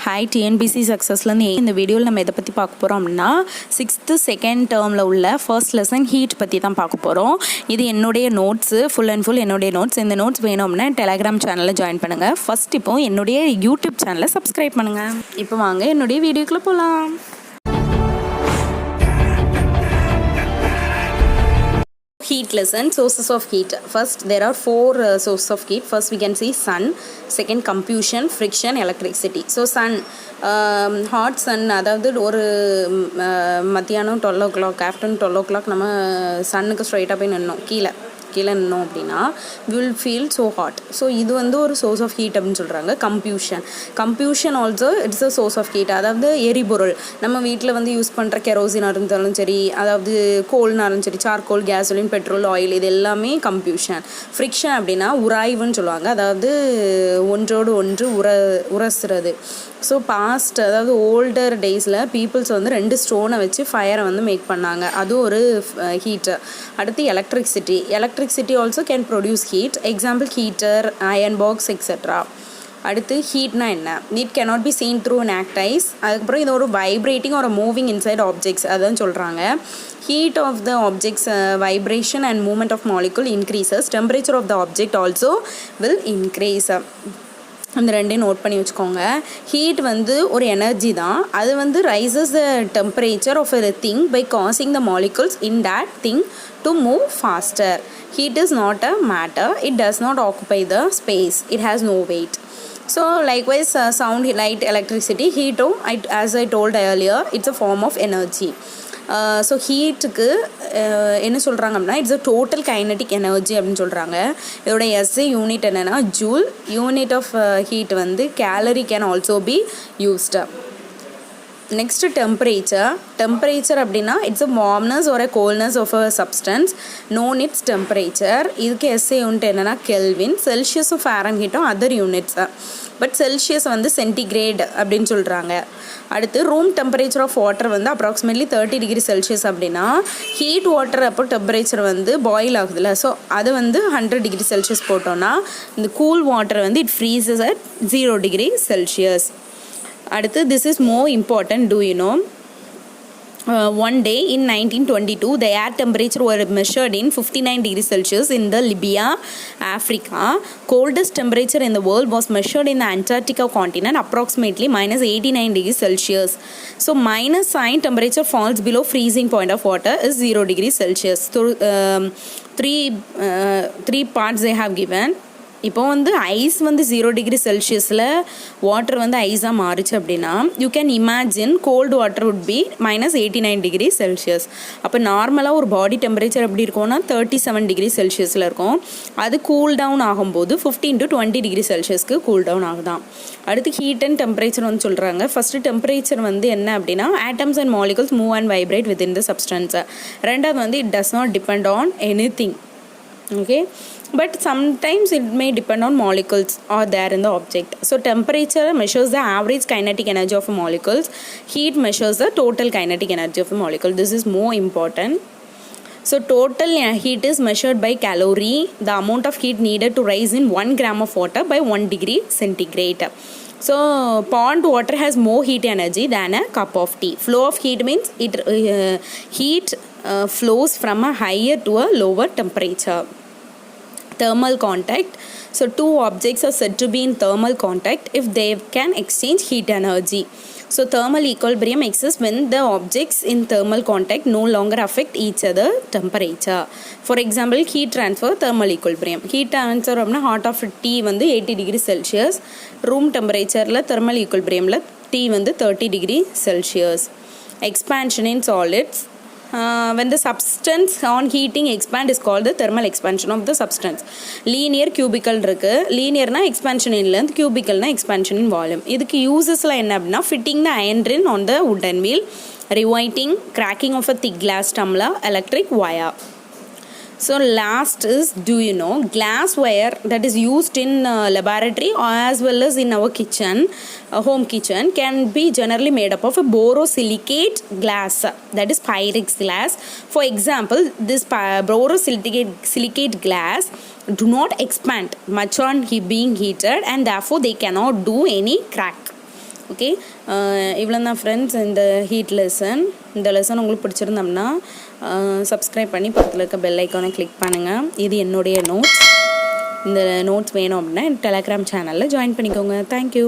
Hi TNPSC சக்ஸஸ்லேருந்து இந்த வீடியோவில் நம்ம எதை பற்றி பார்க்க போகிறோம் அப்படின்னா 6th செகண்ட் டேர்மில் உள்ள ஃபர்ஸ்ட் லெசன் ஹீட் பற்றி தான் பார்க்க போகிறோம். இது என்னுடைய நோட்ஸு ஃபுல் அண்ட் ஃபுல் என்னுடைய நோட்ஸ். இந்த நோட்ஸ் வேணும் அப்படின்னா டெலகிராம் சேனலில் ஜாயின் பண்ணுங்கள். ஃபஸ்ட் இப்போ என்னுடைய யூடியூப் சேனலை சப்ஸ்கிரைப் பண்ணுங்கள். இப்போ வாங்க என்னுடைய வீடியோக்குள்ளே போகலாம். Heat lesson, sources of heat. First there are four sources of heat. First we can see sun, second combustion, friction, electricity. So sun, hot sun, அதாவது ஒரு மத்தியானம் 12 o'clock afternoon 12 o'clock நம்ம சன்னுக்கு ஸ்ட்ரைட்டாக போய் நின்னோம் கீழே நின்னோம் அப்படின்னா will feel so hot. So இது வந்து ஒரு சோர்ஸ் ஆஃப் ஹீட் அப்படின்னு சொல்கிறாங்க. Combustion also it's a source of heat. அதாவது எரிபொருள் நம்ம வீட்டில் வந்து யூஸ் பண்ணுற கெரோசினாக இருந்தாலும் சரி, அதாவது கோல்னாலும் சரி, சார்கோல், கேசோலின், பெட்ரோல், ஆயில், இது எல்லாமே கம்பூஷன். ஃப்ரிக்ஷன் அப்படின்னா உராய்வுன்னு சொல்லுவாங்க. அதாவது ஒன்றோடு ஒன்று உரசுறது. ஸோ பாஸ்ட் அதாவது ஓல்டர் டேஸில் பீப்புள்ஸ் வந்து 2 ஸ்டோனை வச்சு ஃபயரை வந்து மேக் பண்ணாங்க. அது ஒரு ஹீட்டு. அடுத்து electricity also can produce heat. Example heater, iron box etcetera. அடுத்து ஹீட்னா என்ன? It cannot be seen through unaided eyes. அதுக்கப்புறம் இது ஒரு வைப்ரேட்டிங் ஒரு மூவிங் இன்சைட் ஆப்ஜெக்ட்ஸ் அதான் சொல்கிறாங்க. Heat of the objects vibration and movement of molecule increases. Temperature of the object also will increase. அந்த ரெண்டையும் நோட் பண்ணி வச்சுக்கோங்க. ஹீட் வந்து ஒரு எனர்ஜி தான். அது வந்து rises the temperature of a thing by causing the molecules in that thing to move faster. Heat is not a matter. It does not occupy the space. It has no weight. So likewise sound, light, electricity, heat, as I told earlier, it's a form of energy. So ஹீட்டுக்கு என்ன சொல்கிறாங்க அப்படின்னா it's a total kinetic energy அப்படின்னு சொல்கிறாங்க. இதோட SI unit என்னென்னா joule. Unit of heat வந்து calorie can also be used. Next temperature அப்படின்னா it's a warmness or coldness of a substance known its temperature. இதுக்கு எஸ்ஐ யூனிட் என்னென்னா kelvin. செல்சியஸும் ஃபாரன்ஹீட்டும் அதர் யூனிட்ஸு. பட் செல்சியஸ் வந்து centigrade அப்படின்னு சொல்கிறாங்க. அடுத்து ரூம் டெம்பரேச்சர் ஆஃப் வாட்டர் வந்து அப்ராக்சிமேட்லி 30 டிகிரி செல்சியஸ் அப்படின்னா ஹீட் வாட்டர் அப்போ டெம்பரேச்சர் வந்து பாயில் ஆகுதுல்ல, ஸோ அது வந்து 100 டிகிரி செல்சியஸ் போட்டோன்னா இந்த கூல் வாட்டர் வந்து it freezes at 0 degree Celsius. அடுத்து this is more important. Do you know one day in 1922 the air temperature were measured in 59 degrees Celsius in the Libya, Africa. Coldest temperature in the world was measured in the Antarctica continent, approximately minus 89 degrees Celsius. So minus sign temperature falls below freezing point of water is 0 degrees Celsius. So three parts they have given. இப்போ வந்து ice வந்து 0 degree செல்சியஸில் water வந்து ஐஸாக மாறிச்சு அப்படின்னா you can imagine cold water would be minus 89 degree Celsius. அப்போ நார்மலாக ஒரு பாடி டெம்பரேச்சர் எப்படி இருக்கும்னா 37 டிகிரி செல்சியஸில் இருக்கும். அது கூல் டவுன் ஆகும்போது 15 to 20 டிகிரி செல்சியஸ்க்கு கூல் டவுன் ஆகுதான். அடுத்து ஹீட் அண்ட் டெம்பரேச்சர் வந்து சொல்கிறாங்க. ஃபஸ்ட்டு டெம்பரேச்சர் வந்து என்ன அப்படின்னா atoms and molecules move and vibrate with in the substance. ரெண்டாவது வந்து it does not depend on any thing. Okay, but sometimes it may depend on molecules or there in the object. So temperature measures the average kinetic energy of a molecules. Heat measures the total kinetic energy of a molecule. This is more important. So total heat is measured by calorie, the amount of heat needed to rise in 1 gram of water by 1 degree centigrade. So pond water has more heat energy than a cup of tea. Flow of heat means heat flows from a higher to a lower temperature. Thermal contact. So two objects are said to be in thermal contact if they can exchange heat energy. So thermal equilibrium exists when the objects in thermal contact no longer affect each other temperature. For example, heat transfer, thermal equilibrium. Heat transfer அப்படின்னா hot of tea வந்து 80 degree Celsius. Room temperatureல thermal equilibriumல tea வந்து 30 degree Celsius. Expansion in solids. When the substance on heating expand is called the thermal expansion of the substance. Linear cubical இருக்கு. linearனா expansion in length, cubicalனா expansion in volume. இதுக்கு யூசஸ்லாம் என்ன அப்படின்னா fitting the iron ring on the wooden wheel, rewriting, cracking of a thick glass tumbler, electric wire. So last is, do you know, glass wire that is used in laboratory as well as in our kitchen, home kitchen, can be generally made up of a borosilicate glass, that is Pyrex glass. For example, this borosilicate glass do not expand much on being heated and therefore they cannot do any crack. Okay, இவ்வளோ தான் friends இந்த heat lesson. இந்த lesson உங்களுக்கு பிடிச்சிருந்தோம்னா subscribe பண்ணி பக்கத்தில் இருக்க bell ஐக்கானை click பண்ணுங்கள். இது என்னுடைய நோட்ஸ். இந்த நோட்ஸ் வேணும் அப்படின்னா டெலகிராம் சேனலில் ஜாயின் பண்ணிக்கோங்க. தேங்க்யூ.